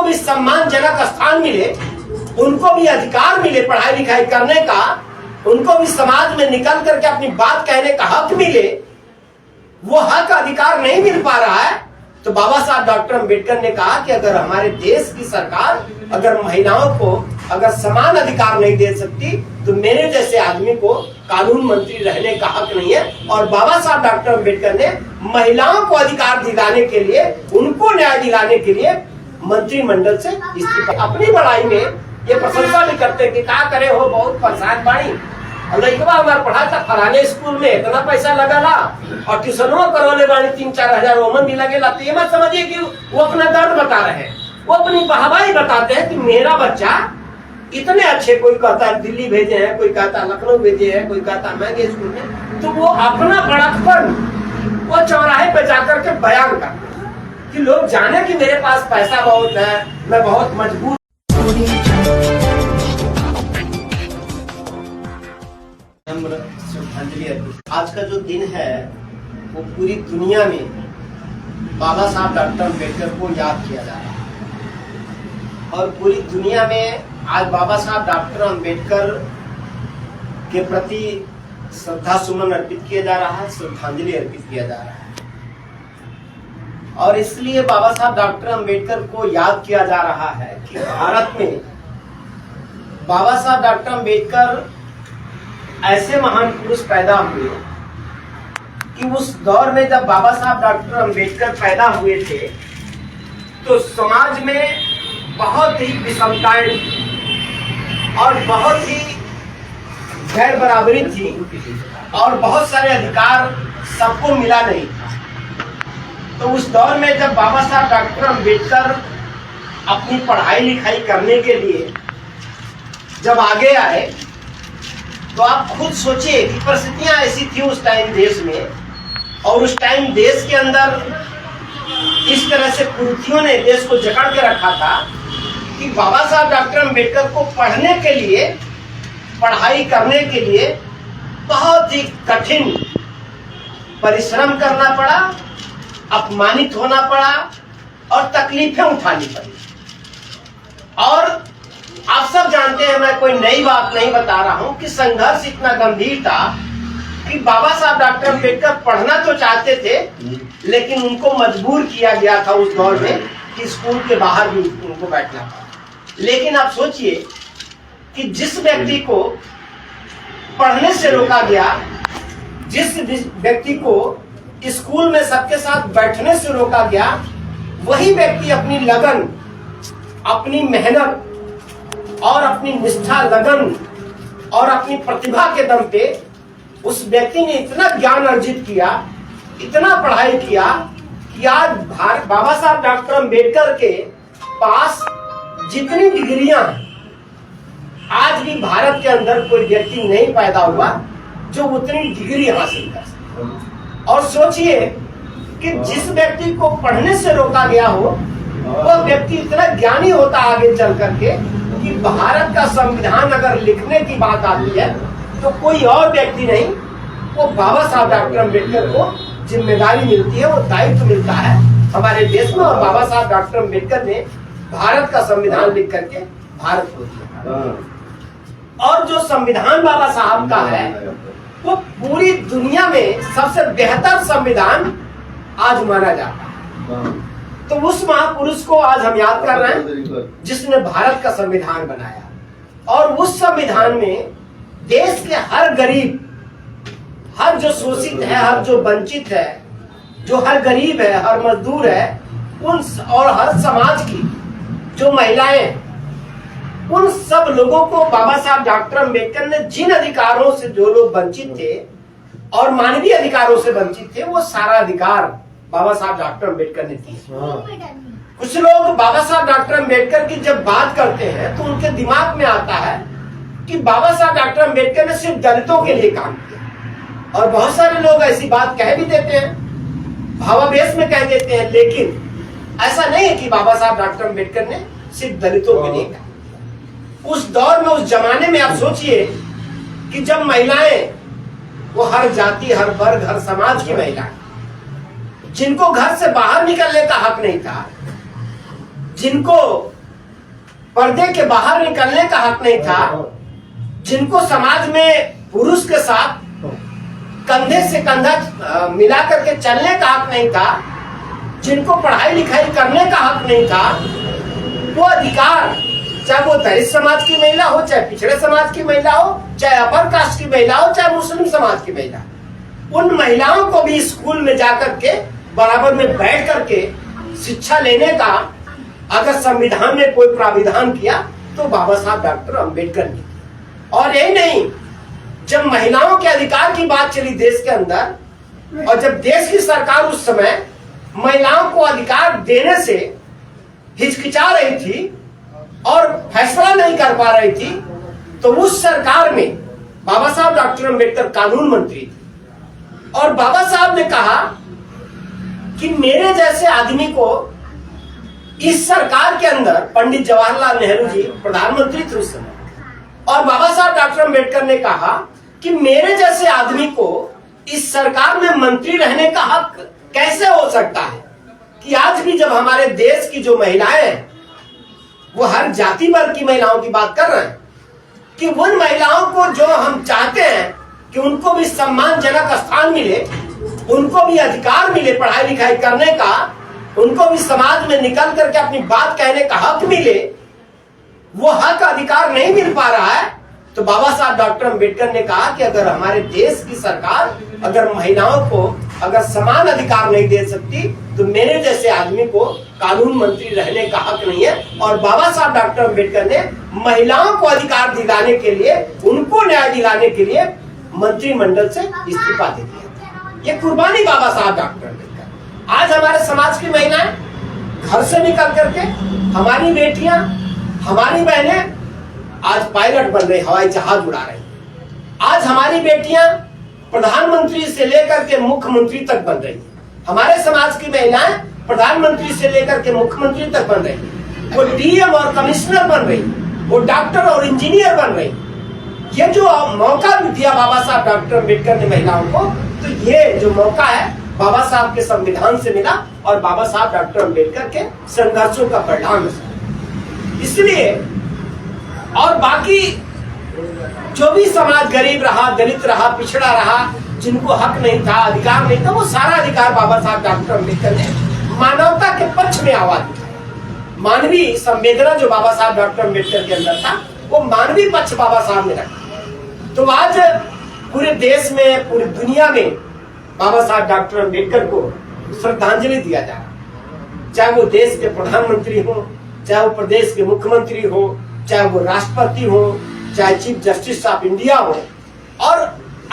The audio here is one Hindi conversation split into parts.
भी सम्मानजनक स्थान मिले, उनको भी अधिकार मिले पढ़ाई लिखाई करने का, उनको भी समाज में निकल करके अपनी बात कहने का हक मिले, वो हक अधिकार नहीं मिल पा रहा है। तो बाबा साहब डॉक्टर अम्बेडकर ने कहा कि अगर हमारे देश की सरकार अगर महिलाओं को अगर समान अधिकार नहीं दे सकती तो मेरे जैसे आदमी को कानून मंत्री रहने का हक नहीं है। और बाबा साहब डॉक्टर अम्बेडकर ने महिलाओं को अधिकार दिलाने के लिए, उनको न्याय दिलाने के लिए मंत्रिमंडल से इस्तीफा। अपनी बड़ाई में ये प्रशंसा भी करते कि क्या करे हो बहुत परेशान बाड़ी, लड़कवा हमारे पढ़ा था फलाने स्कूल में इतना पैसा लगला और ट्यूशनों करवाने वाली 3-4 हजार ओमन भी लगेला। तो ये मत समझिए कि वो अपना दर्द बता रहे हैं, वो अपनी वाहवाही बताते हैं कि मेरा बच्चा इतने अच्छे, कोई कहता है दिल्ली भेजे हैं, कोई कहता है लखनऊ भेजे हैं, कोई कहता है महंगे स्कूल में। तो वो अपना बड़कपन वो चौराहे पे जाकर के बयान करते कि लोग जाने कि मेरे पास पैसा बहुत है, मैं बहुत मजबूत। आज का जो दिन है वो पूरी दुनिया में बाबा साहब डॉक्टर अम्बेडकर को याद किया जा रहा है और पूरी दुनिया में आज बाबा साहब डॉक्टर अम्बेडकर के प्रति श्रद्धा सुमन अर्पित किया जा रहा है, श्रद्धांजलि अर्पित किया जा रहा है। और इसलिए बाबा साहब डॉक्टर अम्बेडकर को याद किया जा रहा है कि भारत में बाबा साहब डॉक्टर अम्बेडकर ऐसे महान पुरुष पैदा हुए कि उस दौर में जब बाबा साहब डॉक्टर अम्बेडकर पैदा हुए थे तो समाज में बहुत ही विषमताएं और बहुत ही गैर बराबरी थी और बहुत सारे अधिकार सबको मिला नहीं था। तो उस दौर में जब बाबा साहब डॉक्टर अम्बेडकर अपनी पढ़ाई लिखाई करने के लिए जब आगे आए तो आप खुद सोचिए कि परिस्थितियां ऐसी थी उस टाइम देश में, और उस टाइम देश के अंदर इस तरह से कुरीतियों ने देश को जकड़ के रखा था कि बाबा साहब डॉक्टर अम्बेडकर को पढ़ने के लिए, पढ़ाई करने के लिए बहुत ही कठिन परिश्रम करना पड़ा, अपमानित होना पड़ा और तकलीफें उठानी पड़ी। और आप सब जानते हैं, मैं कोई नई बात नहीं बता रहा हूं कि संघर्ष इतना गंभीर था कि बाबा साहब डॉक्टर अम्बेडकर पढ़ना तो चाहते थे लेकिन उनको मजबूर किया गया था उस दौर में कि स्कूल के बाहर भी उनको बैठना था। लेकिन आप सोचिए कि जिस व्यक्ति को पढ़ने से रोका गया, जिस व्यक्ति को स्कूल में सबके साथ बैठने से रोका गया, वही व्यक्ति अपनी लगन, अपनी मेहनत और अपनी निष्ठा, लगन और अपनी प्रतिभा के दम पे उस व्यक्ति ने इतना ज्ञान अर्जित किया, इतना पढ़ाई किया कि आज बाबा साहब डॉक्टर अम्बेडकर के पास जितनी डिग्रियां हैं, आज भी भारत के अंदर कोई व्यक्ति नहीं पैदा हुआ जो उतनी डिग्री हासिल कर सके। और सोचिए कि जिस व्यक्ति को पढ़ने से रोका गया हो वह व्यक्ति इतना ज्ञानी होता आगे चल करके कि भारत का संविधान अगर लिखने की बात आती है तो कोई और व्यक्ति नहीं, वो बाबा साहब डॉक्टर अम्बेडकर को जिम्मेदारी मिलती है, वो दायित्व मिलता है हमारे देश में। और बाबा साहब डॉक्टर अम्बेडकर ने भारत का संविधान लिख करके भारत को दिया। और जो संविधान बाबा साहब का है वो पूरी दुनिया में सबसे बेहतर संविधान आज माना जाता है। तो उस महापुरुष को आज हम याद कर रहे हैं जिसने भारत का संविधान बनाया। और उस संविधान में देश के हर गरीब, हर जो शोषित है, हर जो वंचित है, जो हर गरीब है, हर मजदूर है, उन और हर समाज की जो महिलाएं, उन सब लोगों को बाबा साहब डॉक्टर अम्बेडकर ने जिन अधिकारों से जो लोग वंचित थे और मानवीय अधिकारों से वंचित थे, वो सारा अधिकार बाबा साहब डॉक्टर अम्बेडकर ने दिए। कुछ लोग बाबा साहब डॉक्टर अम्बेडकर की जब बात करते हैं तो उनके दिमाग में आता है कि बाबा साहब डॉक्टर अम्बेडकर ने सिर्फ दलितों के लिए काम किया। और बहुत सारे लोग ऐसी बात कह भी देते हैं, भावावेश में कह देते हैं, लेकिन ऐसा नहीं है कि बाबा साहब डॉक्टर अम्बेडकर ने सिर्फ दलितों के लिए काम किया। उस दौर में, उस जमाने में आप सोचिए कि जब महिलाएं, वो हर जाति, हर वर्ग, हर समाज की महिलाएं, जिनको घर से बाहर निकलने का हक नहीं था, जिनको पर्दे के बाहर निकलने का हक नहीं था, जिनको समाज में पुरुष के साथ कंधे से कंधा मिला करके चलने का हक नहीं था, जिनको पढ़ाई लिखाई करने का हक नहीं था, वो अधिकार, चाहे वो दलित समाज की महिला हो, चाहे पिछड़े समाज की महिला हो, चाहे अपर कास्ट की महिला हो, चाहे मुस्लिम समाज की महिला, उन महिलाओं को भी स्कूल में जाकर के बराबर में बैठ करके शिक्षा लेने का अगर संविधान ने कोई प्राविधान किया तो बाबा साहब डॉक्टर अंबेडकर ने किया। और यही नहीं, जब महिलाओं के अधिकार की बात चली देश के अंदर, और जब देश की सरकार उस समय महिलाओं को अधिकार देने से हिचकिचा रही थी और फैसला नहीं कर पा रही थी, तो उस सरकार में बाबा साहब डॉक्टर अंबेडकर कानून मंत्री थे। और बाबा साहब ने कहा कि मेरे जैसे आदमी को इस सरकार के अंदर, पंडित जवाहरलाल नेहरू जी प्रधानमंत्री थे उस समय, और बाबा साहब डॉक्टर अंबेडकर ने कहा कि मेरे जैसे आदमी को इस सरकार में मंत्री रहने का हक कैसे हो सकता है। कि आज भी जब हमारे देश की जो महिलाएं हैं, वो हर जाति वर्ग की महिलाओं की बात कर रहे हैं, कि उन महिलाओं को जो हम चाहते हैं कि उनको भी सम्मानजनक स्थान मिले, उनको भी अधिकार मिले पढ़ाई लिखाई करने का, उनको भी समाज में निकल करके अपनी बात कहने का हक मिले, वो हक अधिकार नहीं मिल पा रहा है। तो बाबा साहब डॉक्टर अंबेडकर ने कहा कि अगर हमारे देश की सरकार अगर महिलाओं को अगर समान अधिकार नहीं दे सकती, तो मेरे जैसे आदमी को कानून मंत्री रहने का हक नहीं है। और बाबा साहब डॉक्टर अंबेडकर ने महिलाओं को अधिकार दिलाने के लिए, उनको न्याय दिलाने के लिए मंत्रिमंडल से इस्तीफा दे दिया। ये कुर्बानी बाबा साहब डॉक्टर अंबेडकर। आज हमारे समाज की महिलाएं घर से निकल करके, हमारी बेटियां, हमारी बहनें आज पायलट बन रही, हवाई जहाज उड़ा रही। आज हमारी बेटियां प्रधानमंत्री से लेकर के मुख्यमंत्री तक बन रही। हमारे समाज की महिलाएं प्रधानमंत्री से लेकर के मुख्यमंत्री तक बन रही। वो डीएम और कमिश्नर बन रही, वो डॉक्टर और इंजीनियर बन रही। ये जो मौका दिया बाबा साहब डॉक्टर अंबेडकर ने महिलाओं को, तो ये जो मौका है बाबा साहब के संविधान से मिला और बाबा साहब डॉक्टर अंबेडकर के संघर्षों का परिणाम है। इसलिए और बाकी जो भी समाज गरीब रहा, दलित रहा, पिछड़ा रहा, जिनको हक नहीं था, अधिकार नहीं था, वो सारा अधिकार बाबा साहब डॉक्टर अंबेडकर ने मानवता के पक्ष में आवाज उठाई। मानवीय संवेदना जो बाबा साहब डॉक्टर अंबेडकर के अंदर था, वो मानवीय पक्ष बाबा साहब ने रखा। तो आज पूरे देश में, पूरी दुनिया में बाबा साहब डॉक्टर अंबेडकर को श्रद्धांजलि दिया जा रहा। चाहे वो देश के प्रधानमंत्री हो, चाहे वो प्रदेश के मुख्यमंत्री हो, चाहे वो राष्ट्रपति हो, चाहे चीफ जस्टिस ऑफ इंडिया हो, और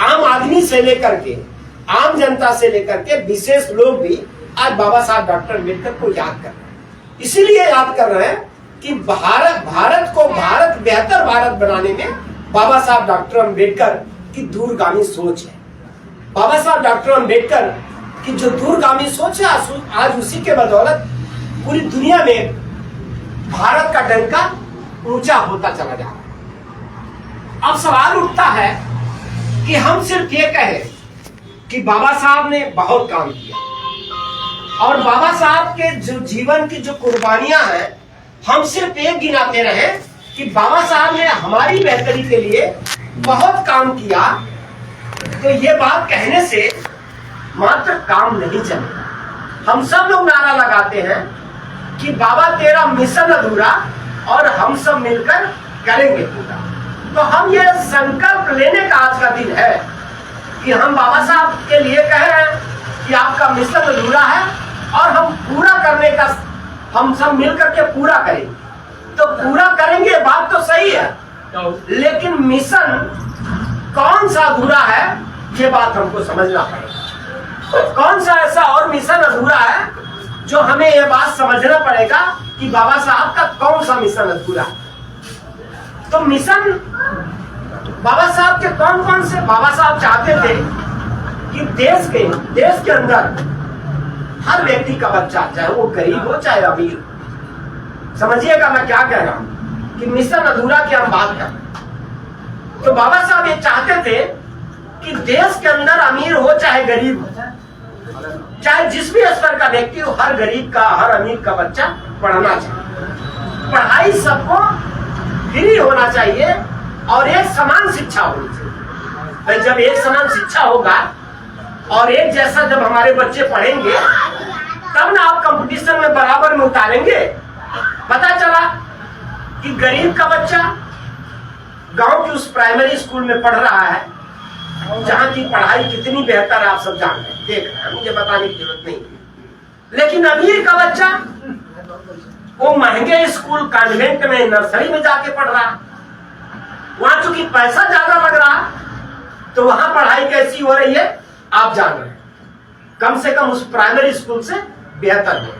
आम आदमी से लेकर के, आम जनता से लेकर के विशेष लोग भी आज बाबा साहब डॉक्टर अंबेडकर को याद कर रहे हैं। इसीलिए याद कर रहे हैं कि भारत को बेहतर भारत बनाने में बाबा साहब डॉक्टर अंबेडकर की दूरगामी सोच है। बाबा साहब डॉक्टर अंबेडकर की जो दूरगामी सोच है, आज उसी के बदौलत पूरी दुनिया में भारत का डंका ऊंचा होता चला जा रहा है। अब सवाल उठता है कि हम सिर्फ ये कहें कि बाबा साहब ने बहुत काम किया, और बाबा साहब के जो जीवन की जो कुर्बानियां हैं, हम सिर्फ एक गिनाते रहे कि बाबा साहब ने हमारी बेहतरी के लिए बहुत काम किया, तो ये बात कहने से मात्र काम नहीं चलेगा। हम सब लोग नारा लगाते हैं कि बाबा तेरा मिशन अधूरा और हम सब मिलकर करेंगे पूरा। तो हम ये संकल्प लेने का आज का दिन है कि हम बाबा साहब के लिए कह रहे हैं कि आपका मिशन अधूरा है और हम पूरा करने का, हम सब मिलकर के पूरा करेंगे। तो पूरा करेंगे, बात तो सही है, लेकिन मिशन कौन सा अधूरा है, ये बात हमको समझना पड़ेगा। कौन सा ऐसा और मिशन अधूरा है जो हमें ये बात समझना पड़ेगा कि बाबा साहब का कौन सा मिशन अधूरा है। तो मिशन बाबा साहब के कौन कौन से, बाबा साहब चाहते थे कि देश के अंदर हर व्यक्ति का बच्चा, चाहे वो गरीब हो चाहे अमीर हो, समझिएगा मैं क्या कह रहा हूं कि मिशन अधूरा की हम बात कर। तो बाबा साहब ये चाहते थे कि देश के अंदर अमीर हो चाहे गरीब हो, चाहे जिस भी स्तर का व्यक्ति हो, हर गरीब का, हर अमीर का बच्चा पढ़ना चाहिए। पढ़ाई सबको फ्री होना चाहिए और एक समान शिक्षा होनी चाहिए। भाई जब एक समान शिक्षा होगा और एक जैसा जब हमारे बच्चे पढ़ेंगे तब ना आप कंपटीशन में बराबर में उतारेंगे। पता चला कि गरीब का बच्चा गांव की उस प्राइमरी स्कूल में पढ़ रहा है जहां की पढ़ाई कितनी बेहतर है आप सब जान रहे हैं, देख रहे हैं, मुझे बताने की जरूरत नहीं। लेकिन अमीर का बच्चा वो महंगे स्कूल कॉन्वेंट में नर्सरी में जाके पढ़ रहा, वहां चूंकि पैसा ज्यादा लग रहा तो वहां पढ़ाई कैसी हो रही है आप जान रहे हैं, कम से कम उस प्राइमरी स्कूल से बेहतर है।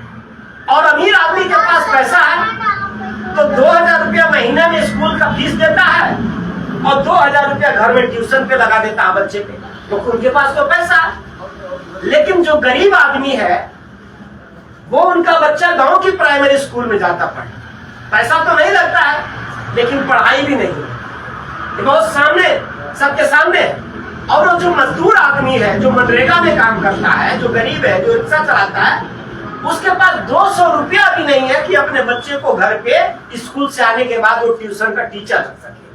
और अमीर आदमी के पास पैसा है तो 2000 रुपया महीने में स्कूल का फीस देता है और 2000 रुपया घर में ट्यूशन पे लगा देता है बच्चे पे, तो उनके पास तो पैसा है। लेकिन जो गरीब आदमी है वो उनका बच्चा गांव की प्राइमरी स्कूल में जाता पढ़, पैसा तो नहीं लगता है लेकिन पढ़ाई भी नहीं है, बहुत सामने सबके सामने। और वो जो मजदूर आदमी है जो मनरेगा में काम करता है, जो गरीब है, जो रिक्शा चलाता है, उसके पास 200 रुपया भी नहीं है कि अपने बच्चे को घर पे स्कूल से आने के बाद वो ट्यूशन का टीचर रख सके,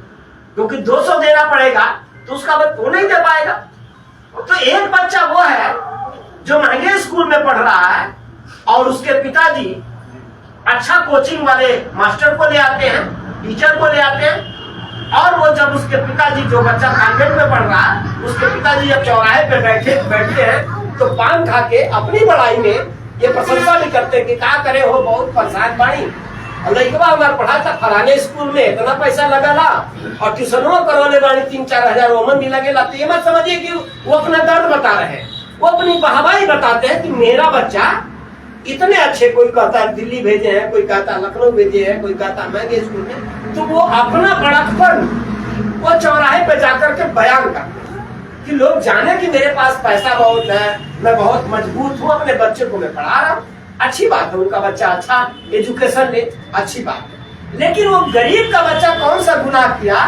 क्योंकि 200 देना पड़ेगा तो उसका वो नहीं दे पाएगा। तो एक बच्चा वो है जो महंगे स्कूल में पढ़ रहा है और उसके पिताजी अच्छा कोचिंग वाले मास्टर को ले आते हैं, टीचर को ले आते हैं, और वो जब उसके पिताजी जो बच्चा कॉन्वेंट में पढ़ रहा है उसके पिताजी जब चौराहे पे बैठते हैं तो पान खा के अपनी बड़ाई में ये प्रशंसा भी करते हैं कि क्या करे हो बहुत परेशान बाड़ी, लड़कवा हमारा पढ़ा था फलाने स्कूल में इतना पैसा लगा ला और ट्यूशनों करवाने वाली 3-4 हजार ओमन भी लगेला। तो ये मत समझिए कि वो अपना दर्द बता रहे हैं, वो अपनी वाहवाही बताते हैं कि मेरा बच्चा इतने अच्छे, कोई कहता है दिल्ली भेजे हैं, कोई कहता है लखनऊ भेजे हैं, कोई कहता है महंगे स्कूल में। तो वो अपना बड़कपन वो चौराहे पे जाकर के बयान करते हैं कि लोग जाने कि मेरे पास पैसा बहुत है, मैं बहुत मजबूत हूँ, अपने बच्चे को मैं पढ़ा रहा हूँ। अच्छी बात है, उनका बच्चा अच्छा एजुकेशन ले, अच्छी बात है। लेकिन वो गरीब का बच्चा कौन सा गुनाह किया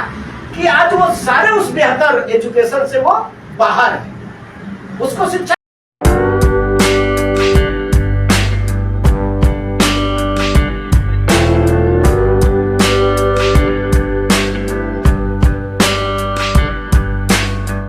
कि आज वो सारे उस बेहतर एजुकेशन से वो बाहर है, उसको शिक्षा